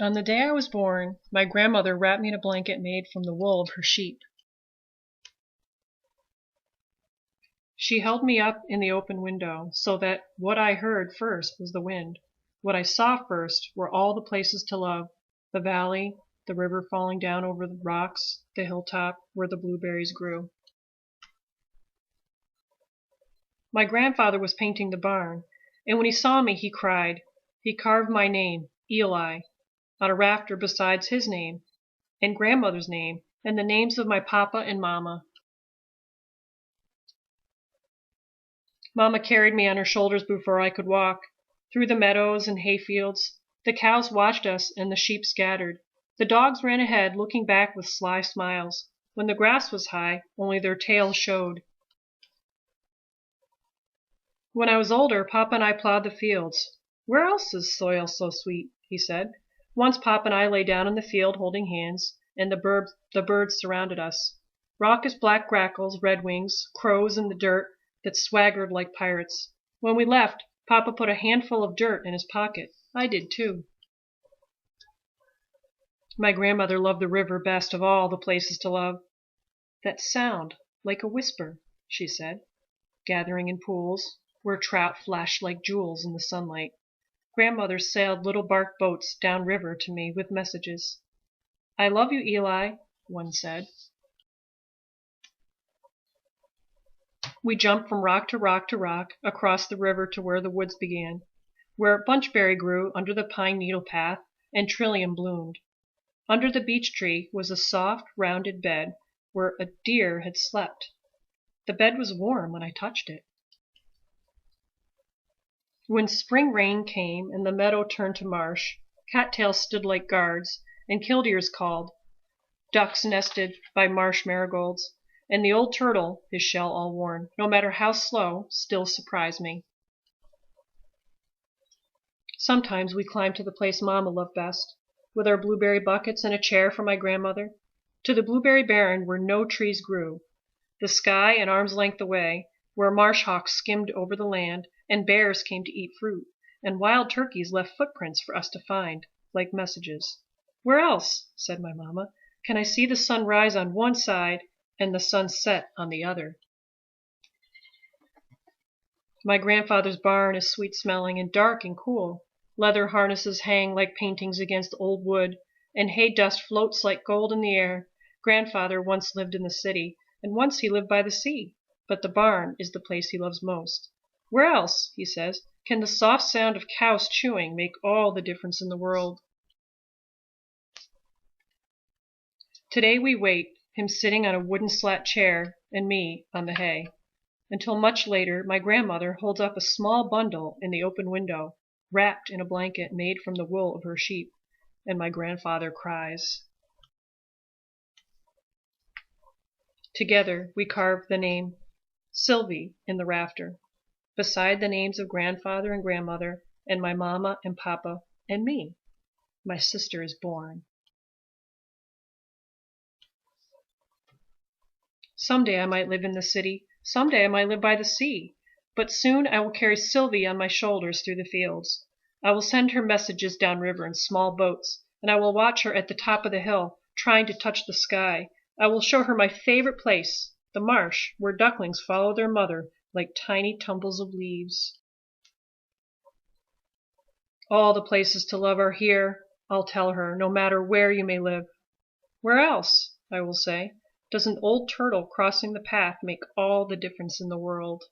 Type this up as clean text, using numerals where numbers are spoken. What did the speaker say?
On the day I was born, my grandmother wrapped me in a blanket made from the wool of her sheep. She held me up in the open window, so that what I heard first was the wind. What I saw first were all the places to love, the valley, the river falling down over the rocks, the hilltop where the blueberries grew. My grandfather was painting the barn, and when he saw me, he cried. He carved my name, Eli, on a rafter besides his name, and grandmother's name, and the names of my papa and mama. Mama carried me on her shoulders before I could walk. Through the meadows and hayfields, the cows watched us and the sheep scattered. The dogs ran ahead, looking back with sly smiles. When the grass was high, only their tails showed. When I was older, Papa and I plowed the fields. "Where else is soil so sweet?" he said. Once Papa and I lay down in the field holding hands, and the birds surrounded us. Raucous black grackles, redwings, crows in the dirt that swaggered like pirates. When we left, Papa put a handful of dirt in his pocket. I did too. My grandmother loved the river best of all the places to love. "That sound, like a whisper," she said, gathering in pools, where trout flashed like jewels in the sunlight. Grandmother sailed little bark boats down river to me with messages. "I love you, Eli," one said. We jumped from rock to rock to rock, across the river to where the woods began, where bunchberry grew under the pine needle path and trillium bloomed. Under the beech tree was a soft, rounded bed where a deer had slept. The bed was warm when I touched it. When spring rain came and the meadow turned to marsh, cattails stood like guards, and killdeers called. Ducks nested by marsh marigolds, and the old turtle, his shell all worn, no matter how slow, still surprised me. Sometimes we climbed to the place Mama loved best, with our blueberry buckets and a chair for my grandmother, to the blueberry barren where no trees grew, the sky an arm's length away, where marsh hawks skimmed over the land, and bears came to eat fruit, and wild turkeys left footprints for us to find, like messages. "Where else," said my Mama, "can I see the sun rise on one side and the sun set on the other?" My grandfather's barn is sweet-smelling and dark and cool. Leather harnesses hang like paintings against old wood, and hay dust floats like gold in the air. Grandfather once lived in the city, and once he lived by the sea, but the barn is the place he loves most. "Where else," he says, "can the soft sound of cows chewing make all the difference in the world?" Today we wait, him sitting on a wooden slat chair, and me on the hay. Until much later, my grandmother holds up a small bundle in the open window, wrapped in a blanket made from the wool of her sheep, and my grandfather cries. Together we carved the name Sylvie in the rafter, beside the names of grandfather and grandmother, and my mama and papa, and me. My sister is born. Someday I might live in the city, someday I might live by the sea, but soon I will carry Sylvie on my shoulders through the fields. I will send her messages downriver in small boats, and I will watch her at the top of the hill, trying to touch the sky. I will show her my favorite place, the marsh, where ducklings follow their mother like tiny tumbles of leaves. All the places to love are here, I'll tell her, no matter where you may live. "Where else?" I will say. "Does an old turtle crossing the path make all the difference in the world?"